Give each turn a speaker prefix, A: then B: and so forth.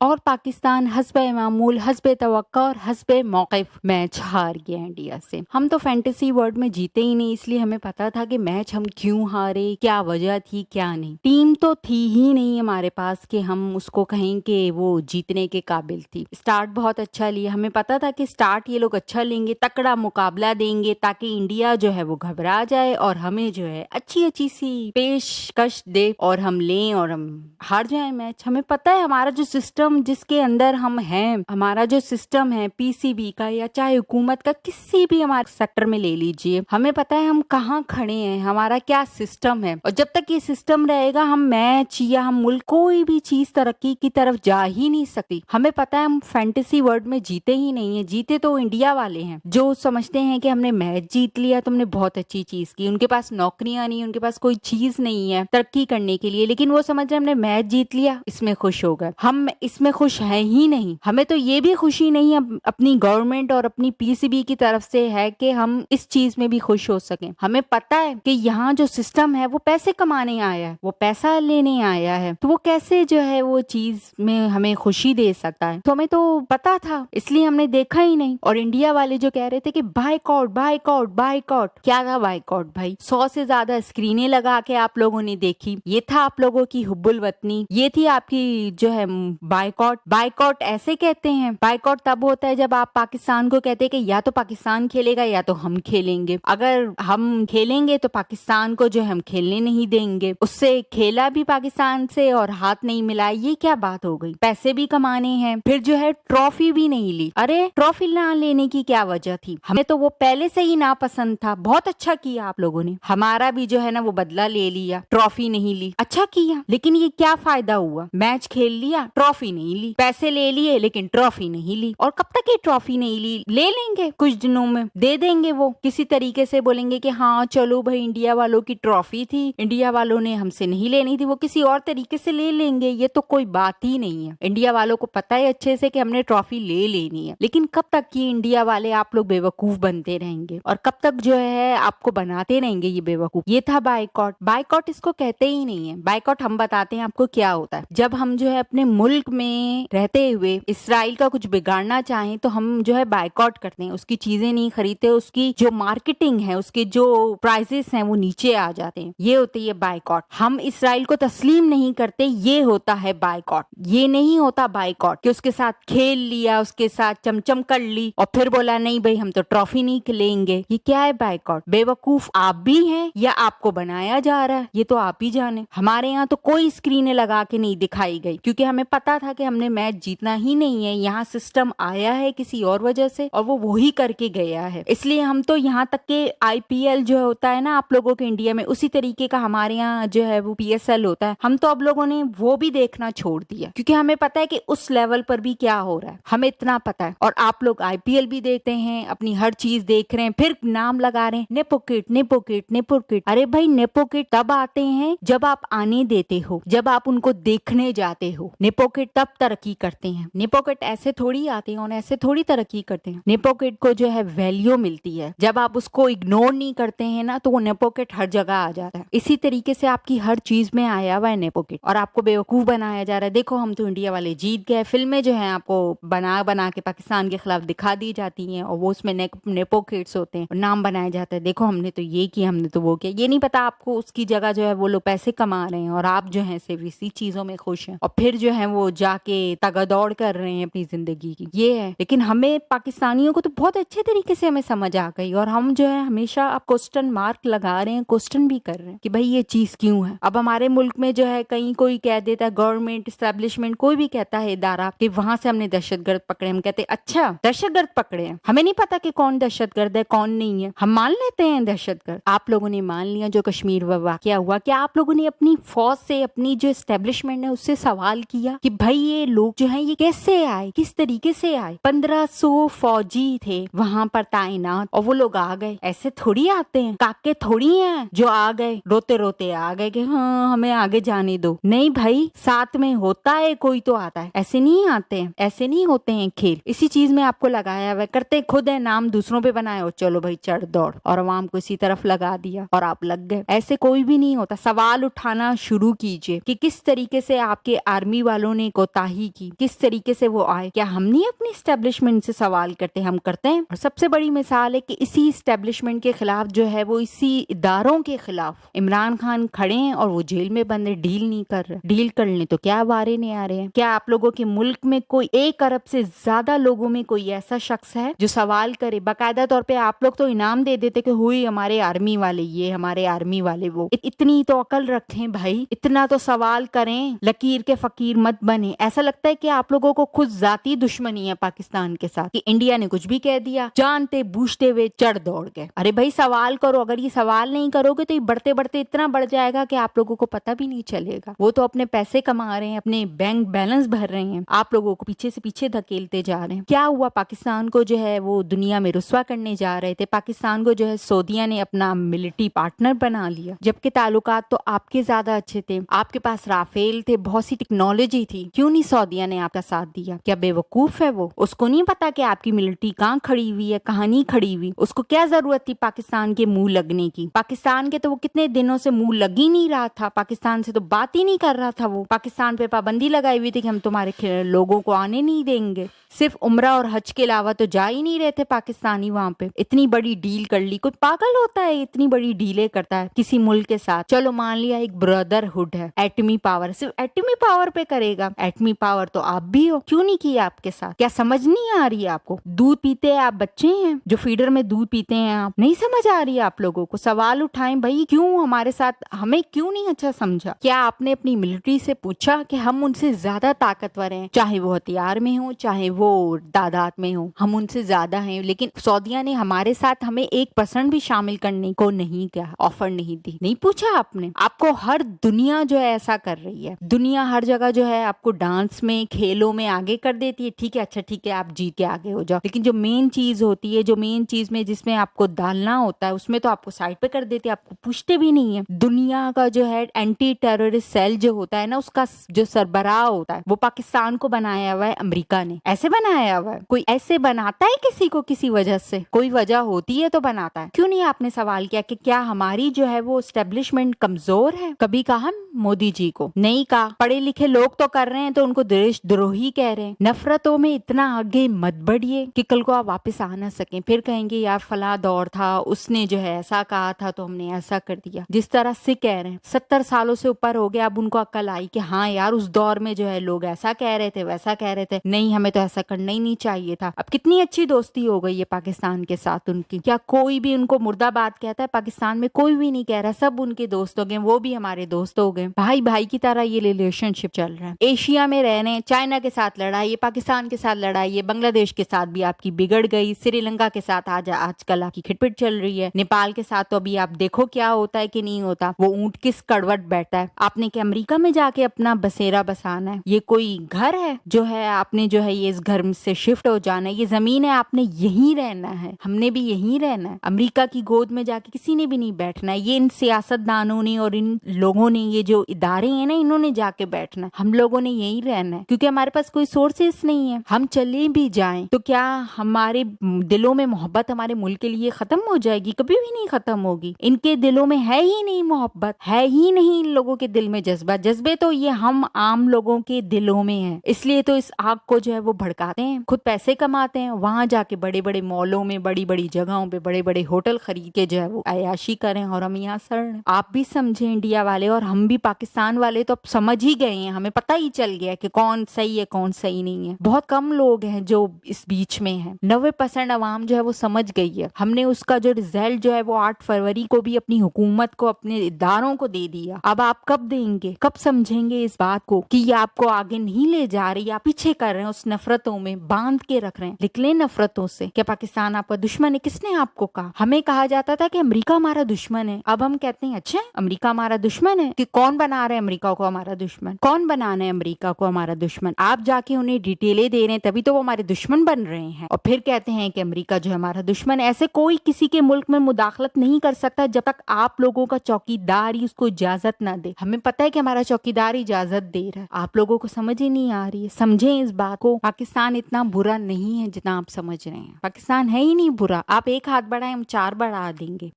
A: और पाकिस्तान हस्बे मामूल, हस्बे तवक्का और हस्बे मौक़िफ़ मैच हार गया इंडिया से। हम तो फैंटेसी वर्ल्ड में जीते ही नहीं, इसलिए हमें पता था कि मैच हम क्यों हारे, क्या वजह थी क्या नहीं। टीम तो थी ही नहीं हमारे पास कि हम उसको कहें कि वो जीतने के काबिल थी। स्टार्ट बहुत अच्छा लिया, हमें पता था कि स्टार्ट ये लोग अच्छा लेंगे, तकड़ा मुकाबला देंगे ताकि इंडिया जो है वो घबरा जाए और हमें जो है अच्छी अच्छी सी पेशकश दे और हम लें और हम हार जाए मैच। हमें पता है हमारा जो सिस्टम जिसके अंदर हम हैं, हमारा जो सिस्टम है पीसीबी का या चाहे हुकूमत का, किसी भी हमारे सेक्टर में ले लीजिए, हमें पता है हम कहाँ खड़े हैं, हमारा क्या सिस्टम है। और जब तक ये सिस्टम रहेगा हम मैच या हम मुल्क कोई भी चीज तरक्की की तरफ जा ही नहीं सकती। हमें पता है हम फैंटेसी वर्ल्ड में जीते ही नहीं है, जीते तो इंडिया वाले हैं जो समझते हैं कि हमने मैच जीत लिया तो हमने बहुत अच्छी चीज की। उनके पास नौकरियां नहीं, उनके पास कोई चीज नहीं है तरक्की करने के लिए, लेकिन वो समझ रहे हमने मैच जीत लिया इसमें खुश हो गए। हम इसमें खुश हैं ही नहीं। हमें तो ये भी खुशी नहीं अपनी गवर्नमेंट और अपनी पीसीबी की तरफ से है कि हम इस चीज में भी खुश हो सकें। हमें पता है कि यहाँ जो सिस्टम है वो पैसे कमाने आया है, वो पैसा लेने आया है, तो वो कैसे जो है वो चीज में हमें खुशी दे सकता है। तो हमें तो पता था, इसलिए हमने देखा ही नहीं। और इंडिया वाले जो कह रहे थे कि बायकॉट बायकॉट बायकॉट, क्या था बायकॉट भाई? 100 से ज्यादा स्क्रीनें लगा के आप लोगों ने देखी, ये था आप लोगों की हुब्बुल वतनी, ये थी आपकी जो है बायकॉट। बायकॉट ऐसे कहते हैं, बायकॉट तब होता है जब आप पाकिस्तान को कहते हैं कि या तो पाकिस्तान खेलेगा या तो हम खेलेंगे। अगर हम खेलेंगे तो पाकिस्तान को जो हम खेलने नहीं देंगे। उससे खेला भी पाकिस्तान से और हाथ नहीं मिला, ये क्या बात हो गई? पैसे भी कमाने हैं, फिर जो है ट्रॉफी भी नहीं ली। अरे ट्रॉफी ना लेने की क्या वजह थी? हमें तो वो पहले से ही नापसंद था। बहुत अच्छा किया आप लोगों ने, हमारा भी जो है ना वो बदला ले लिया, ट्रॉफी नहीं ली, अच्छा किया। लेकिन ये क्या फायदा हुआ? मैच खेल लिया, ट्रॉफी नहीं ली, पैसे ले लिए लेकिन ट्रॉफी नहीं ली। और कब तक ये ट्रॉफी नहीं ली? ले लेंगे कुछ दिनों में, दे देंगे, वो किसी तरीके से बोलेंगे कि हाँ चलो भाई इंडिया वालों की ट्रॉफी थी, इंडिया वालों ने हमसे नहीं लेनी थी, वो किसी और तरीके से ले लेंगे। ये तो कोई बात ही नहीं है। इंडिया वालों को पता है अच्छे से कि हमने ट्रॉफी ले लेनी है। लेकिन कब तक ये इंडिया वाले आप लोग बेवकूफ बनते रहेंगे और कब तक जो है आपको बनाते रहेंगे ये बेवकूफ? ये था बायकॉट। बायकॉट इसको कहते ही नहीं है। बायकॉट हम बताते हैं आपको क्या होता है। जब हम जो है अपने मुल्क में रहते हुए इसराइल का कुछ बिगाड़ना चाहें तो हम जो है बायकॉट करते हैं, उसकी चीजें नहीं खरीदते, उसकी जो मार्केटिंग है, उसके जो प्राइसेस हैं वो नीचे आ जाते हैं। ये होती है बायकॉट। हम इसराइल को तस्लीम नहीं करते, ये होता है बायकॉट। ये नहीं होता बायकॉट कि उसके साथ खेल लिया, उसके साथ चमचम कर ली और फिर बोला नहीं भाई हम तो ट्रॉफी नहीं खेलेंगे। ये क्या है बायकॉट? बेवकूफ आप भी हैं या आपको बनाया जा रहा है, ये तो आप ही जाने। हमारे यहाँ तो कोई स्क्रीनें लगा के नहीं दिखाई गई क्योंकि हमें पता था कि हमने मैच जीतना ही नहीं है। यहाँ सिस्टम आया है किसी और वजह से और वो वही करके गया है, इसलिए हम तो यहाँ तक के आईपीएल जो होता है ना आप लोगों के इंडिया में, उसी तरीके का हमारे यहाँ जो है वो पीएसएल होता है। हम तो अब लोगों ने वो भी देखना छोड़ दिया क्योंकि हमें पता है कि उस लेवल पर भी क्या हो रहा है, हमें इतना पता है। और आप लोग आईपीएल भी देखते हैं, अपनी हर चीज देख रहे हैं, फिर नाम लगा रहे हैं नेपोकिट नेपोकिट नेपोकिट। अरे भाई नेपोकिट तब आते हैं जब आप आने देते हो, जब आप उनको देखने जाते हो। नेपोकिट तब तरक्की करते हैं। नेपोकिट ऐसे थोड़ी आते हैं और ऐसे थोड़ी तरक्की करते हैं। नेपोकिट को जो है वैल्यू मिलती है, जब आप उसको इग्नोर नहीं करते हैं ना तो वो नेपोकिट हर जगह आ जाता है। इसी तरीके से आपकी हर चीज में आया हुआ है नेपोकिट और आपको बेवकूफ बनाया जा रहा है। देखो हम तो इंडिया वाले जीत गए। फिल्में जो है आपको बना बना के पाकिस्तान के खिलाफ दिखा दी जाती हैं और वो उसमें नेपोकिट्स होते हैं और नाम बनाया जाता है, देखो हमने तो ये किया, हमने तो वो किया। ये नहीं पता आपको उसकी जगह जो है वो लोग पैसे कमा रहे हैं और आप जो है सिर्फ इसी चीजों में खुश हैं और फिर जो है वो जाके तगदौड़ कर रहे हैं अपनी जिंदगी की। ये है। लेकिन हमें पाकिस्तानियों को तो बहुत अच्छे तरीके से हमें समझ आ गई और हम जो है हमेशा अब क्वेश्चन मार्क लगा रहे हैं, क्वेश्चन भी कर रहे हैं कि भाई ये चीज क्यों है। अब हमारे मुल्क में जो है कहीं कोई कह देता है, गवर्नमेंट इस्टेब्लिशमेंट कोई भी कहता है इदारा कि वहां से हमने दहशतगर्द पकड़े, हम कहते हैं अच्छा दहशतगर्द पकड़े हैं, हमें नहीं पता कि कौन दहशतगर्द है कौन नहीं है, हम मान लेते हैं दहशतगर्द। आप लोगों ने मान लिया जो कश्मीर में वाकया हुआ। क्या आप लोगों ने अपनी फौज से, अपनी जो इस्टेब्लिशमेंट है उससे सवाल किया कि भाई ये लोग जो है ये कैसे आए, किस तरीके से आए? 1500 फौजी थे वहां पर तैनात और वो लोग आ गए। ऐसे थोड़ी आते हैं, काके थोड़ी हैं जो आ गए रोते रोते आ गए कि हाँ हमें आगे जाने दो। नहीं भाई, साथ में होता है कोई तो आता है, ऐसे नहीं आते हैं, ऐसे नहीं होते हैं खेल। इसी चीज में आपको लगाया हुआ, करते खुद है, नाम दूसरों पे बनाए हो, चलो भाई चढ़ दौड़ और अवाम को इसी तरफ लगा दिया और आप लग गए। ऐसे कोई भी नहीं होता। सवाल उठाना शुरू कीजिए कि किस तरीके से आपके आर्मी वालों ने को कोताही की, किस तरीके से वो आए। क्या हम नहीं अपनी स्टैब्लिशमेंट से सवाल करते? हम करते हैं। और सबसे बड़ी मिसाल है कि इसी स्टैब्लिशमेंट के खिलाफ जो है वो इसी इदारों के खिलाफ इमरान खान खड़े हैं और वो जेल में बंद है, डील नहीं कर रहे। डील करने तो क्या बारे नहीं आ रहे हैं। क्या आप लोगों के मुल्क में कोई 1 अरब से ज्यादा लोगों में कोई ऐसा शख्स है जो सवाल करे? बाकायदा तौर पे आप लोग तो इनाम दे देते कि हुई हमारे आर्मी वाले ये, हमारे आर्मी वाले वो। इतनी तो अकल रखें भाई, इतना तो सवाल करें, लकीर के फकीर मत बने। ऐसा लगता है कि आप लोगों को खुद जाती दुश्मनी है पाकिस्तान के साथ कि इंडिया ने कुछ भी कह दिया, जानते बूझते हुए चढ़ दौड़ गए। अरे भाई सवाल करो। अगर ये सवाल नहीं करोगे तो ये बढ़ते बढ़ते इतना बढ़ जाएगा कि आप लोगों को पता भी नहीं चलेगा। वो तो अपने पैसे कमा रहे हैं, अपने बैंक बैलेंस भर रहे हैं, आप लोगों को पीछे से पीछे धकेलते जा रहे हैं। क्या हुआ? पाकिस्तान को जो है वो दुनिया में रुस्वा करने जा रहे थे। पाकिस्तान को जो है सऊदिया ने अपना मिलिट्री पार्टनर बना लिया, जबकि ताल्लुकात तो आपके ज्यादा अच्छे थे। आपके पास राफेल थे, बहुत सी टेक्नोलॉजी थी। क्यों नहीं सऊदिया ने आपका साथ दिया? क्या बेवकूफ है वो? उसको नहीं पता कि आपकी मिलिट्री कहाँ खड़ी हुई है, कहाँ नहीं खड़ी हुई? उसको क्या जरूरत थी पाकिस्तान के मुंह लगने की? पाकिस्तान के तो वो कितने दिनों से मुंह लग ही नहीं रहा था, पाकिस्तान से तो बात ही नहीं कर रहा था। वो पाकिस्तान पे पाबंदी लगाई हुई थी कि हम तुम्हारे लोगों को आने नहीं देंगे। सिर्फ उम्रा और हज के अलावा तो जा ही नहीं रहे थे पाकिस्तानी वहां पे। इतनी बड़ी डील कर ली। कोई पागल होता है इतनी बड़ी डीलें करता है किसी मुल्क के साथ? चलो मान लिया एक ब्रदरहुड है, एटमी पावर, सिर्फ एटमी पावर पे करेगा। एटमी पावर तो आप भी हो, क्यों नहीं किया आपके साथ? क्या समझ नहीं आ रही है आपको? दूध पीते हैं आप, बच्चे हैं जो फीडर में दूध पीते हैं आप, नहीं समझ आ रही है आप लोगों को? सवाल उठाएं भाई, क्यों हमारे साथ, हमें क्यों नहीं अच्छा समझा? क्या आपने अपनी मिलिट्री से पूछा कि हम उनसे ज्यादा ताकतवर हैं, चाहे वो हथियार में हो चाहे वो तादाद में हो, हम उनसे ज्यादा हैं। लेकिन सऊदिया ने हमारे साथ हमें 1% भी शामिल करने को नहीं किया, ऑफर नहीं दी। नहीं पूछा आपने? आपको हर दुनिया जो है ऐसा कर रही है। दुनिया हर जगह जो है आपको डांस में, खेलों में आगे कर देती है। ठीक है, अच्छा ठीक है, आप जीत के आगे हो जाओ, लेकिन जो मेन चीज होती है, जो मेन चीज में जिसमें आपको डालना होता है, उसमें तो आपको साइड पे कर देती है, आपको पूछते भी नहीं है। दुनिया का जो है एंटी टेररिस्ट सेल जो होता है ना, उसका जो सरबराह होता है वो पाकिस्तान को बनाया हुआ है अमेरिका ने। ऐसे बनाया हुआ है? कोई ऐसे बनाता है किसी को किसी वजह से? कोई वजह होती है तो बनाता है। क्यों नहीं आपने सवाल किया कि क्या हमारी जो है वो एस्टेब्लिशमेंट कमजोर है? कभी कहा मोदी जी को? नहीं कहा। पढ़े लिखे लोग तो कर रहे हैं तो उनको देशद्रोही कह रहे हैं। नफरतों में इतना आगे मत बढ़िए कि कल को आप वापस आ ना सकें, फिर कहेंगे यार फला दौर था, उसने जो है ऐसा कहा था तो हमने ऐसा कर दिया। जिस तरह से कह रहे हैं 70 सालों से ऊपर हो गया, अब उनको अक्ल आई कि हाँ यार उस दौर में जो है लोग ऐसा कह रहे थे, वैसा कह रहे थे, नहीं हमें तो ऐसा करना ही नहीं चाहिए था। अब कितनी अच्छी दोस्ती हो गई है पाकिस्तान के साथ उनकी। क्या कोई भी उनको मुर्दाबाद कहता है? पाकिस्तान में कोई भी नहीं कह रहा, सब उनके दोस्त हो गए, वो भी हमारे दोस्त हो गए। भाई भाई की तरह ये रिलेशनशिप चल रहा है। एशिया में रह रहे हैं, चाइना के साथ लड़ाई है, पाकिस्तान के साथ लड़ाई है, बांग्लादेश के साथ भी आपकी बिगड़ गई, श्रीलंका के साथ आजकल आपकी खिटपिट चल रही है, नेपाल के साथ तो अभी आप देखो क्या होता है कि नहीं होता। वो ऊंट किस कड़वट बैठा है। आपने क्या अमेरिका में जाके अपना बसेरा बसाना है? ये कोई घर है जो है आपने जो है ये इस घर से शिफ्ट हो जाना है? ये जमीन है, आपने यहीं रहना है, हमने भी यहीं रहना है। अमेरिका की गोद में जाके किसी ने भी नहीं बैठना है। ये इन सियासतदानों ने और इन लोगों ने, ये जो इदारे हैं ना, इन्होंने जाके बैठना है। हम लोगों ने यहीं रहना है क्योंकि हमारे पास कोई सोर्सेस नहीं है। हम चले भी जाएं तो क्या हमारे दिलों में मोहब्बत हमारे मुल्क के लिए खत्म हो जाएगी? कभी भी नहीं खत्म होगी। इनके दिलों में है ही नहीं मोहब्बत, है ही नहीं इन लोगों के दिल में जज्बा। जज्बे तो ये हम आम लोगों के दिलों में है, इसलिए तो इस आग को जो है वो भड़काते हैं, खुद पैसे कमाते हैं, वहां जाके बड़े बड़े मॉलों में, बड़ी बड़ी जगहों पे बड़े बड़े होटल खरीद के जो है वो अयाशी करें और हम यहाँ सड़ रहे हैं। आप भी समझे इंडिया वाले, और हम भी पाकिस्तान वाले तो अब समझ ही गए हैं, हमें पता ही चल गया कि कौन सही है कौन सही नहीं है। बहुत कम लोग हैं जो इस बीच में हैं, 90% अवाम जो है वो समझ गई है। हमने उसका जो रिजल्ट जो है वो 8 फरवरी को भी अपनी हुकूमत को, अपने इदारों को दे दिया। अब आप कब देंगे, कब समझेंगे इस बात को कि ये आपको आगे नहीं ले जा रही, आप पीछे कर रहे हैं, उस नफरतों में बांध के रख रहे हैं। निकले नफरतों से। क्या पाकिस्तान आपका दुश्मन है? किसने आपको कहा? हमें कहा जाता था कि अमेरिका हमारा दुश्मन है, अब हम कहते हैं अच्छा अमेरिका हमारा दुश्मन है। कि कौन बना रहे हैं अमेरिका को हमारा दुश्मन? कौन बनाना है अमेरिका को हमारा दुश्मन? आप जाके उन्हें डिटेलें दे रहे हैं, तभी तो वो हमारे दुश्मन बन रहे हैं, और फिर कहते हैं कि अमेरिका जो है हमारा दुश्मन है। ऐसे कोई किसी के मुल्क में मुदाखलत नहीं कर सकता जब तक आप लोगों का चौकीदार ही उसको इजाजत ना दे। हमें पता है कि हमारा चौकीदार इजाजत दे रहा है, आप लोगों को समझ ही नहीं आ रही है। समझें इस बात को, पाकिस्तान इतना बुरा नहीं है जितना आप समझ रहे हैं। पाकिस्तान है ही नहीं बुरा। आप एक हाथ बढ़ाएं, हम 4 बढ़ा देंगे।